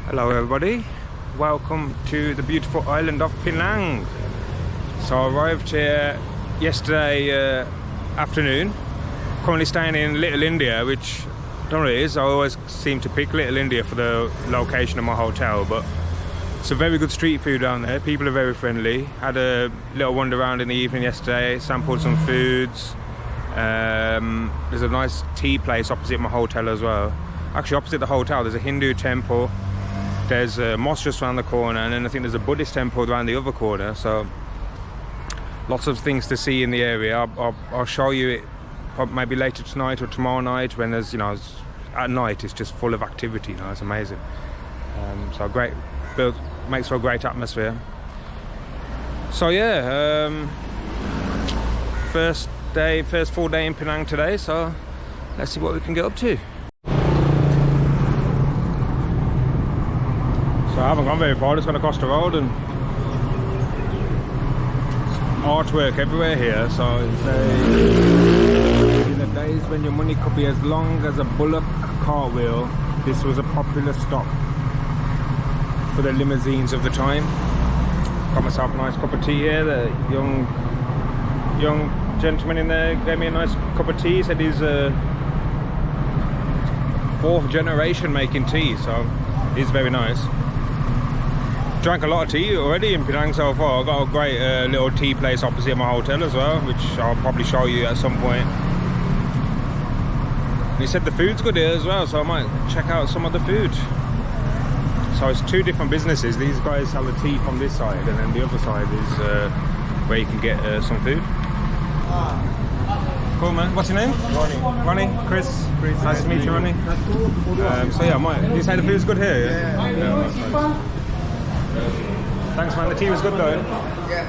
Hello everybody, welcome to the beautiful island of Penang. So I arrived here yesterday afternoon, currently staying in Little India, which I don't know what it is. I always seem to pick Little India for the location of my hotel, but it's a very good street food down there. People are very friendly. Had a little wander around in the evening yesterday, sampled some foods. There's a nice tea place opposite my hotel as well. Actually opposite the hotel there's a Hindu temple. There's a mosque just around the corner, and then I think there's a Buddhist temple around the other corner. So lots of things to see in the area. I'll show you it maybe later tonight or tomorrow night when there's, you know, at night it's just full of activity. You know, it's amazing. So great, makes for a great atmosphere. So yeah, first full day in Penang today. So let's see what we can get up to. So I haven't gone very far, just gone across the road, and artwork everywhere here. So it's in the days when your money could be as long as a bullock cartwheel, this was a popular stop for the limousines of the time. Got myself a nice cup of tea here. The young gentleman in there gave me a nice cup of tea. Said he's fourth generation making tea, so it's very nice. Drank a lot of tea already in Penang so far. I've got a great little tea place opposite my hotel as well, which I'll probably show you at some point. And he said the food's good here as well, so I might check out some of the food. So it's two different businesses. These guys sell the tea from this side, and then the other side is where you can get some food. Cool, man. What's your name? Ronnie. Chris. Nice to meet you, Ronnie. So yeah, you say the food's good here? Yeah. Thanks, man. The tea was good though. Yeah.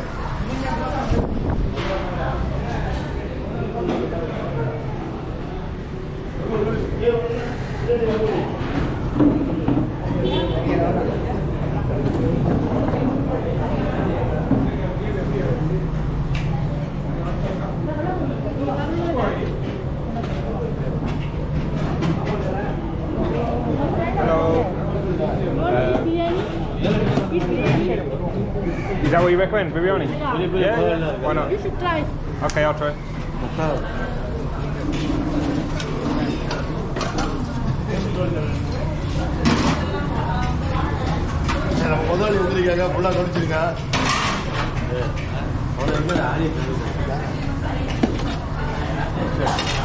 Is that what you recommend, biryani? Yeah? Why not? You should try. Okay, I'll try.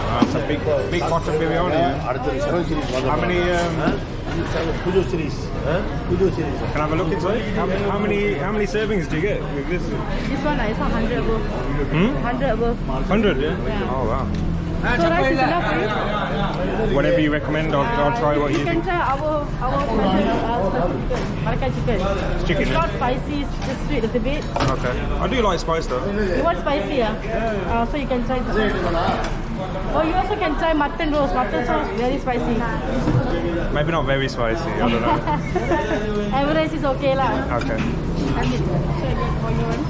That's a big pot of biryani. How many? Pujo series. Can I have a look inside? How many servings do you get with this? This one is 100 above. 100 above. 100, yeah? Oh wow. So rice is enough for you? Whatever you recommend, I'll try what you can try our Malacca chicken. Chicken. It's not spicy, it's just sweet a little bit. Okay. I do like spice though. You want spicy, yeah? So you can try this one. Or you also can try mutton roast. Mutton sauce very spicy. Maybe not very spicy, I don't know. Average is okay lah. Okay. Should I get for you one?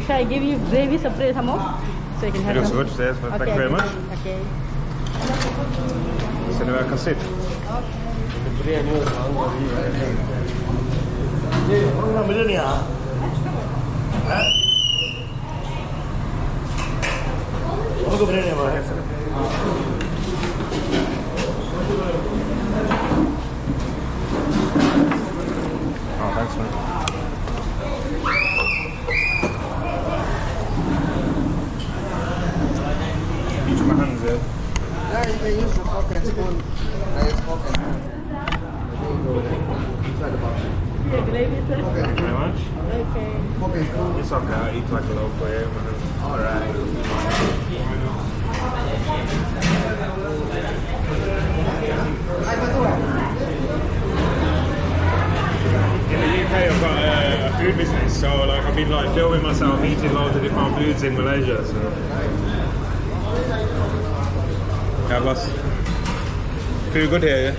Should I give you gravy separate some more? So you can have It looks some. good, yes, Okay, thank you very much. Okay. So now I can sit. Oh, thanks, man. Use my hands there. Yeah, you can use the fork and spoon. Nice fork and spoon. Yeah, gravy, sir. Thank you very much. Okay. Fork and spoon. It's okay, I eat like a local here. Alright. In the UK I've got a food business, so like I've been like filming myself eating loads of different foods in Malaysia. So yeah, boss. Food good here, yeah?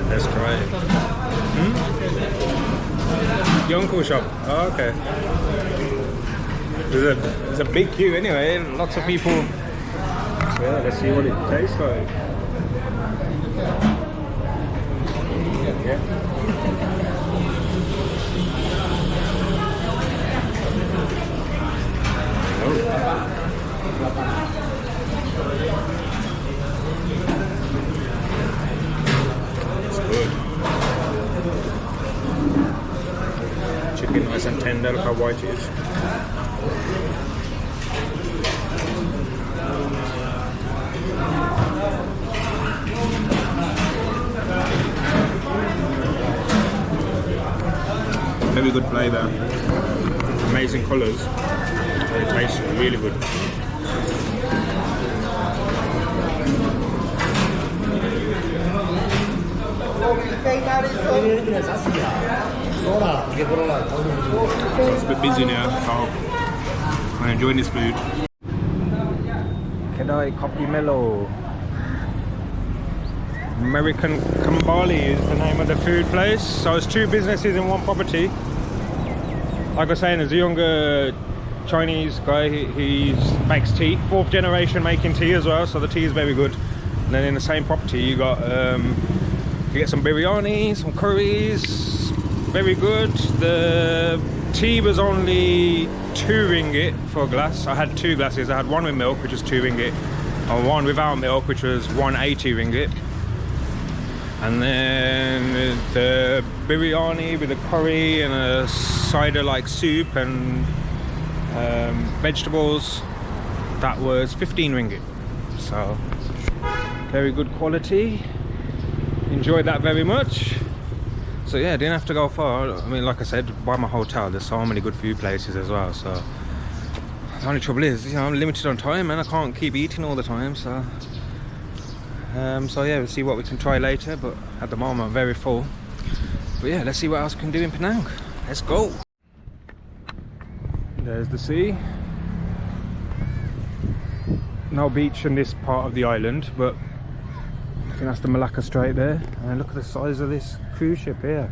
Let's try it. Your uncle shop. Oh, okay. There's a big queue anyway. Lots of people. So yeah, let's see what it tastes like. Yeah. It's good. Chicken nice and tender, look how white it is. Very good flavour, amazing colours, it tastes really good. It's a bit busy now, so I'm enjoying this food. Kedai Kopi Melo. American Kambali is the name of the food place. So it's two businesses in one property. Like I was saying, there's a younger Chinese guy, he makes tea, 4th generation making tea as well, so the tea is very good. And then in the same property you got you get some biryani, some curries, very good. The tea was only 2 ringgit for a glass. I had 2 glasses. I had one with milk, which was 2 ringgit, and one without milk, which was 180 ringgit. And then the biryani with a curry and a cider like soup and vegetables, that was 15 ringgit. So very good quality, enjoyed that very much. So yeah, didn't have to go far. I mean, like I said, by my hotel there's so many good food places as well. So the only trouble is, you know, I'm limited on time and I can't keep eating all the time. So so yeah, we'll see what we can try later, but at the moment I'm very full. But yeah, let's see what else we can do in Penang. Let's go. There's the sea. No beach in this part of the island, but I think that's the Malacca Strait there. And look at the size of this cruise ship here.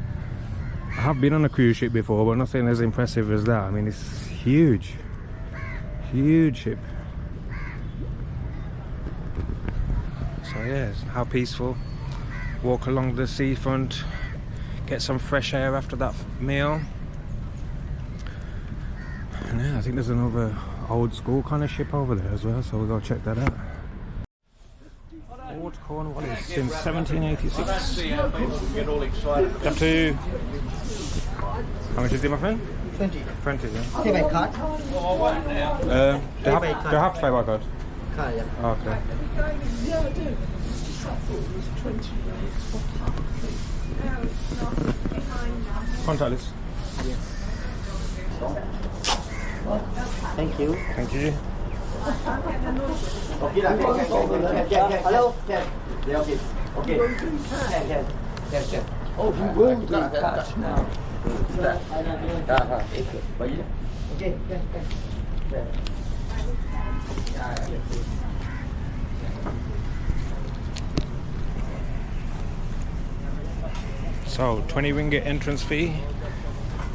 I have been on a cruise ship before, but nothing as impressive as that. I mean, it's huge. Huge ship. So yeah, how peaceful. Walk along the seafront, get some fresh air after that meal. And yeah, I think there's another old school kind of ship over there as well, so we'll go check that out. Fort Cornwallis since 1786. Up to... How much is it, my friend? 20. 20, yeah. Pay by card? They have to pay by card. Card, yeah. Oh, okay. Contactless. Yes. Thank you. Thank you. Okay, hello? Yeah, okay. Okay. Oh, you will do cash now. Okay. So 20 ringgit entrance fee.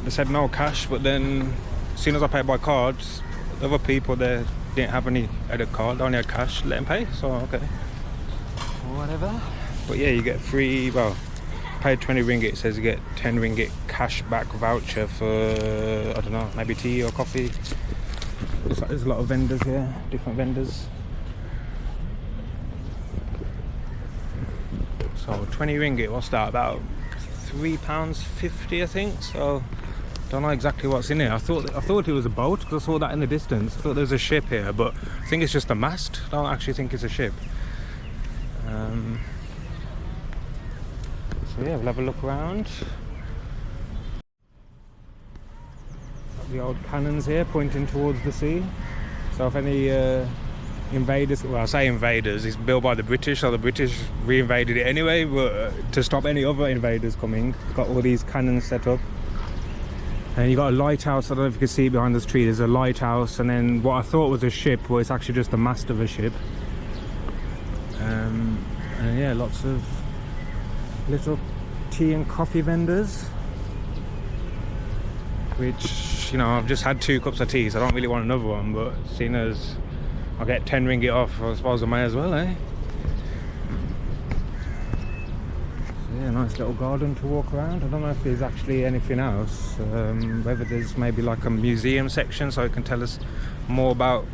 They said no cash, but then as soon as I paid by cards, the other people there didn't have any other card, only had cash, let them pay, so okay, whatever. But yeah, you get free, well, paid 20 ringgit, it says you get 10 ringgit cash back voucher for, I don't know, maybe tea or coffee. There's a lot of vendors here, different vendors. So 20 ringgit, what's that, about £3.50 I think, so don't know exactly what's in here. I thought it was a boat because I saw that in the distance. I thought there was a ship here, but I think it's just a mast. I don't actually think it's a ship. So yeah, we'll have a look around. The old cannons here pointing towards the sea. So if any invaders, well I say invaders, it's built by the British, so the British re-invaded it anyway, but to stop any other invaders coming, got all these cannons set up. And you got a lighthouse, I don't know if you can see behind this tree, there's a lighthouse, and then what I thought was a ship, well it's actually just the mast of a ship. And yeah, lots of little tea and coffee vendors. which, you know, I've just had 2 cups of tea, so I don't really want another one, but seeing as I get 10 ringgit off, I suppose I may as well, eh? So yeah, nice little garden to walk around. I don't know if there's actually anything else, whether there's maybe like a museum section so it can tell us more about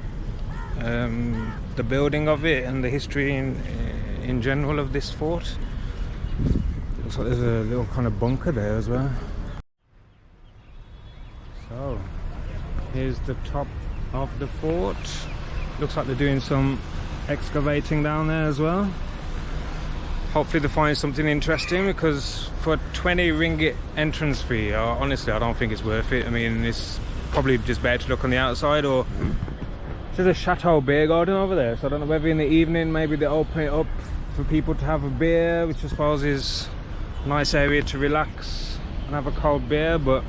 the building of it and the history in general of this fort. Looks like there's a little kind of bunker there as well. So here's the top of the fort. Looks like they're doing some excavating down there as well. Hopefully they find something interesting, because for 20 ringgit entrance fee, honestly I don't think it's worth it. I mean, it's probably just better to look on the outside. Or there's a Chateau beer garden over there, so I don't know whether in the evening maybe they open it up for people to have a beer, which I suppose is a nice area to relax and have a cold beer. But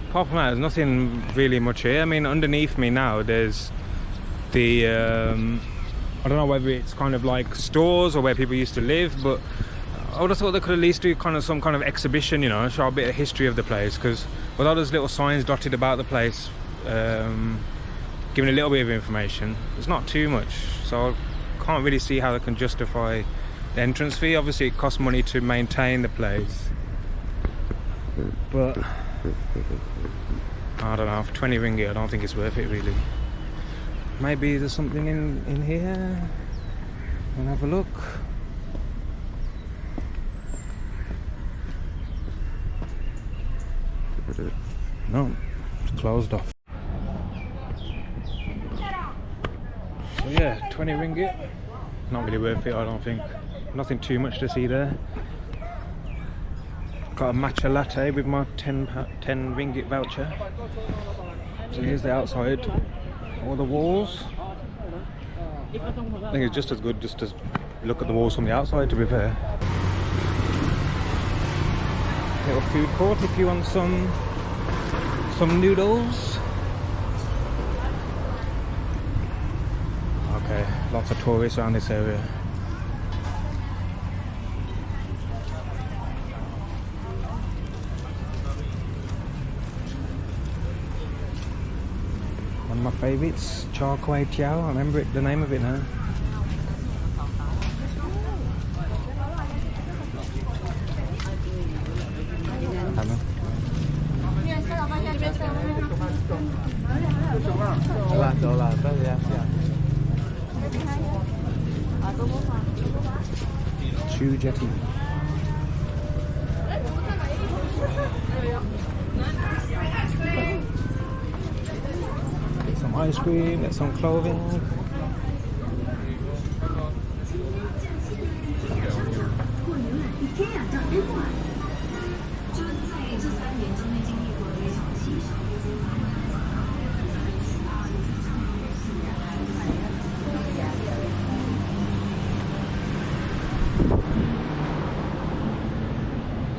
apart from that, there's nothing really much here. I mean, underneath me now there's the I don't know whether it's kind of like stores or where people used to live, but I would have thought they could at least do kind of some kind of exhibition, you know, show a bit of history of the place, because with all those little signs dotted about the place, giving a little bit of information, it's not too much, so I can't really see how they can justify the entrance fee. Obviously it costs money to maintain the place, but I don't know, for 20 ringgit I don't think it's worth it really. Maybe there's something in here. We'll have a look. No, it's closed off. So yeah, 20 ringgit. Not really worth it, I don't think. Nothing too much to see there. Got a matcha latte with my 10 ringgit voucher. So here's the outside. All the walls. I think it's just as good just to look at the walls from the outside, to be fair. Little food court if you want some noodles. Okay, lots of tourists around this area. One of my favourites, char kway teow. I remember the name of it now. Chinese Jetty. Get some ice cream, get some clothing.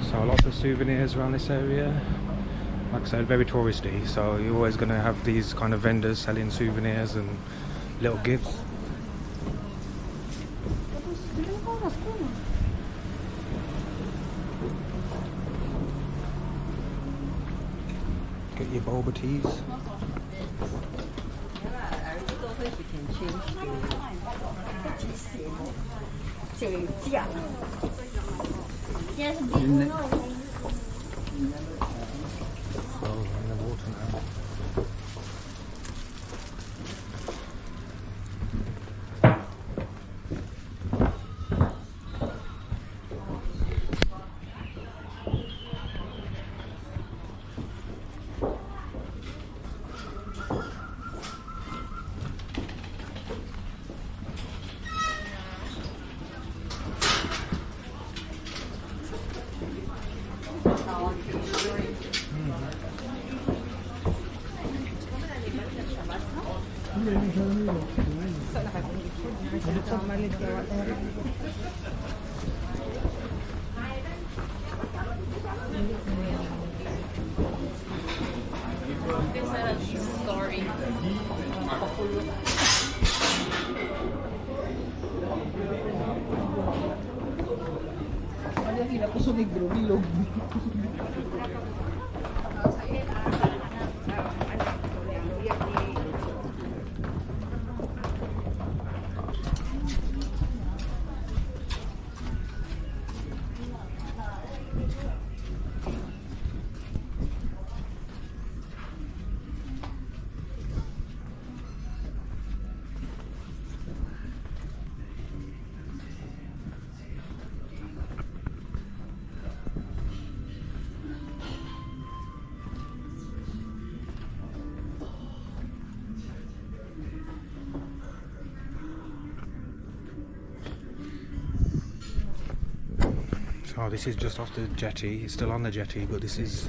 So lots of souvenirs around this area. Like I said, very touristy, so you're always going to have these kind of vendors selling souvenirs and little gifts. Get your boba teas. Oh, in the water now. So this is just off the jetty. It's still on the jetty, but this is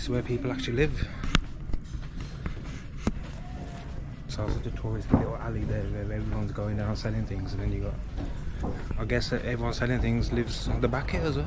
where people actually live. So there's a touristy little alley there where everyone's going down selling things, and then you got, I guess that everyone selling things lives on the back here as well.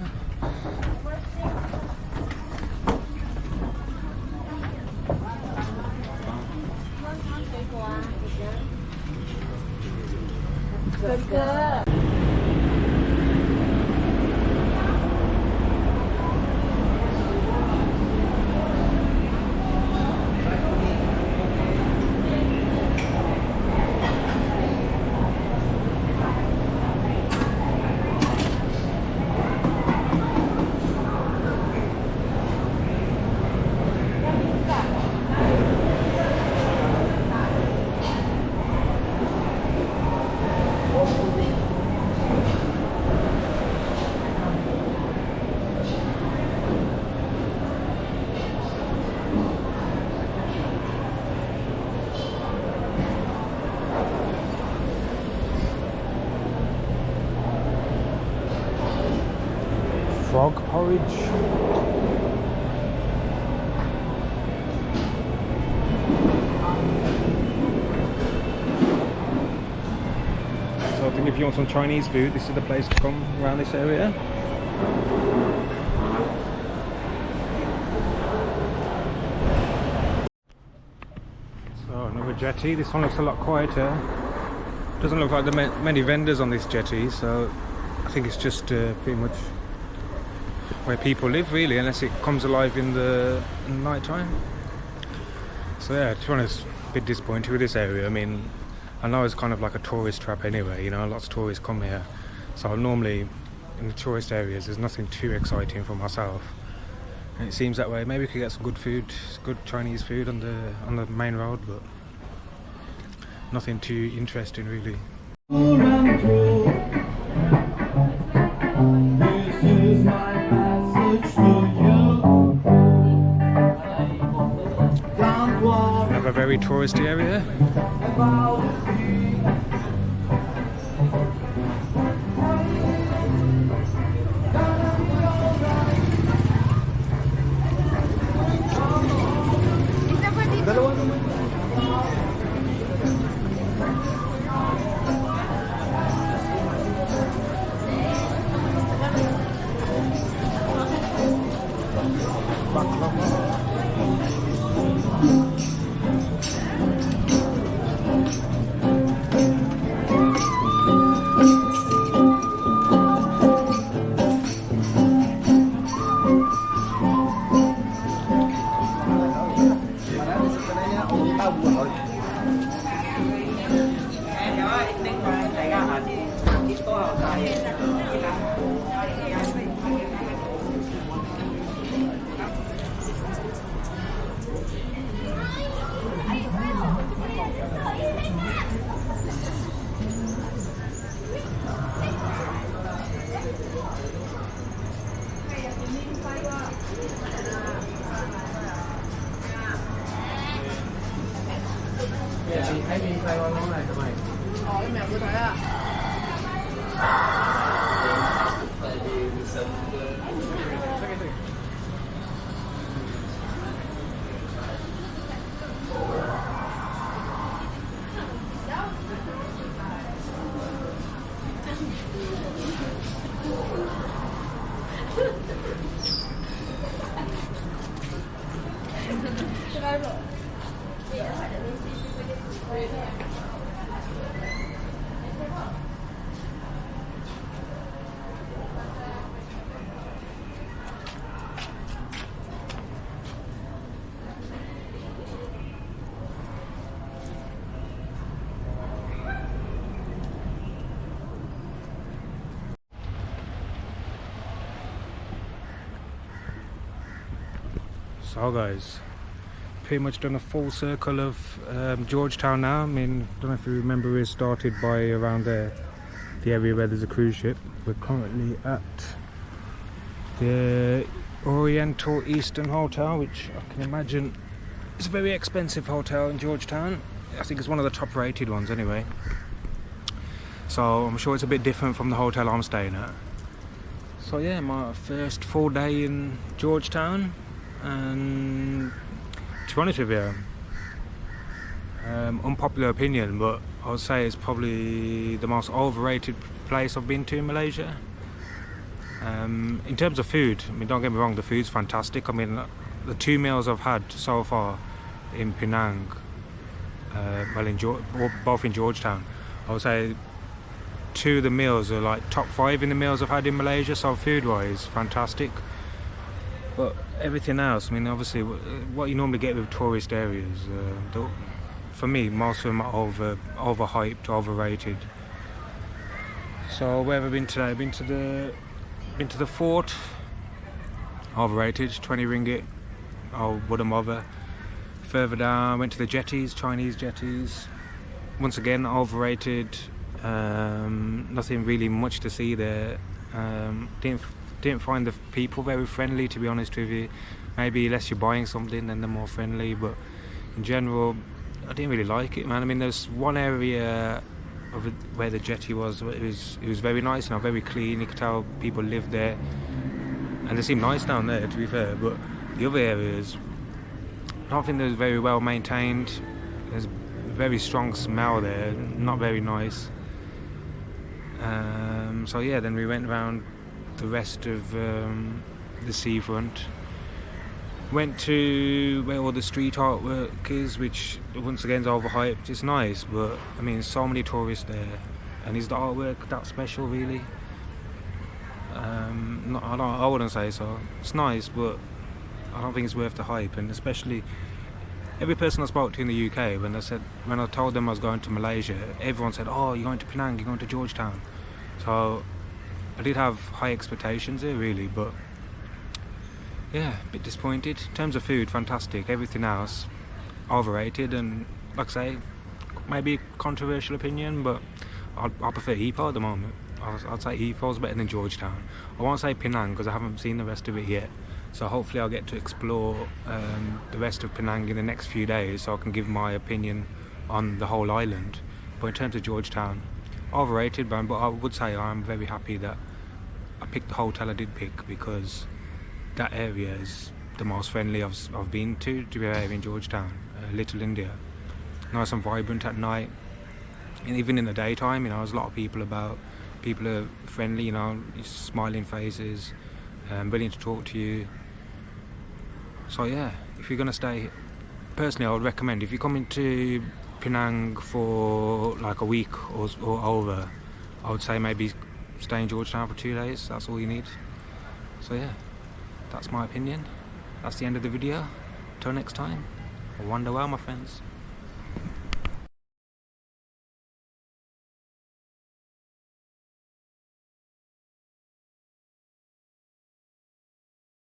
Frog porridge. So I think if you want some Chinese food, this is the place to come around this area. So another jetty. This one looks a lot quieter. Doesn't look like there are many vendors on this jetty, so I think it's just pretty much where people live, really, unless it comes alive in the night time. So yeah, to be honest, a bit disappointed with this area. I mean, I know it's kind of like a tourist trap anyway, you know, lots of tourists come here. So normally in the tourist areas there's nothing too exciting for myself. And it seems that way. Maybe we could get some good food, good Chinese food on the main road, but nothing too interesting really. Another very touristy area. So guys, pretty much done a full circle of Georgetown now. I mean, I don't know if you remember, we started by around there, the area where there's a cruise ship. We're currently at the Oriental Eastern Hotel, which I can imagine is a very expensive hotel in Georgetown. I think it's one of the top rated ones anyway. so I'm sure it's a bit different from the hotel I'm staying at. So yeah, my first full day in Georgetown, and to be honest with you, unpopular opinion, but I would say it's probably the most overrated place I've been to in Malaysia. In terms of food, I mean, don't get me wrong, the food's fantastic. I mean, the 2 meals I've had so far in Penang, both in Georgetown, I would say 2 of the meals are like top 5 in the meals I've had in Malaysia, so food-wise, fantastic. But everything else, I mean, obviously, what you normally get with tourist areas, for me, most of them are overhyped, overrated. So where have I been today? I've been to the fort, overrated, 20 ringgit, I wouldn't bother. Further down, went to the jetties, Chinese jetties, once again, overrated. Nothing really much to see there. Didn't find the people very friendly, to be honest with you. Maybe unless you're buying something, then they're more friendly, but in general, I didn't really like it, man. I mean, there's one area of where the jetty was. It was very nice, you know, very clean. You could tell people lived there, and they seemed nice down there, to be fair. But the other areas, I don't think they're very well maintained. There's a very strong smell there, not very nice. So yeah, then we went around the rest of the seafront. Went to where all the street artwork is, which once again is overhyped. It's nice, but I mean, so many tourists there, and is the artwork that special, really? I wouldn't say so. It's nice, but I don't think it's worth the hype. And especially every person I spoke to in the UK, when I told them I was going to Malaysia, everyone said, "Oh, you're going to Penang, you're going to Georgetown." So I did have high expectations here, really, but yeah, a bit disappointed. In terms of food, fantastic. Everything else, overrated. And like I say, maybe controversial opinion, but I prefer Ipoh at the moment. I'd say Ipoh's better than Georgetown. I won't say Penang because I haven't seen the rest of it yet. So hopefully I'll get to explore the rest of Penang in the next few days, so I can give my opinion on the whole island. But in terms of Georgetown, overrated, but I would say I'm very happy that I picked the hotel I did pick, because that area is the most friendly I've been to be fair, in Georgetown. Little India, nice and vibrant at night, and even in the daytime, you know, there's a lot of people about. People are friendly, you know, smiling faces, willing to talk to you. So yeah, if you're gonna stay, personally I would recommend, if you're coming to Penang for like a week or over, I would say maybe stay in Georgetown for 2 days. That's all you need. So yeah, that's my opinion. That's the end of the video. Till next time, I wander well, my friends.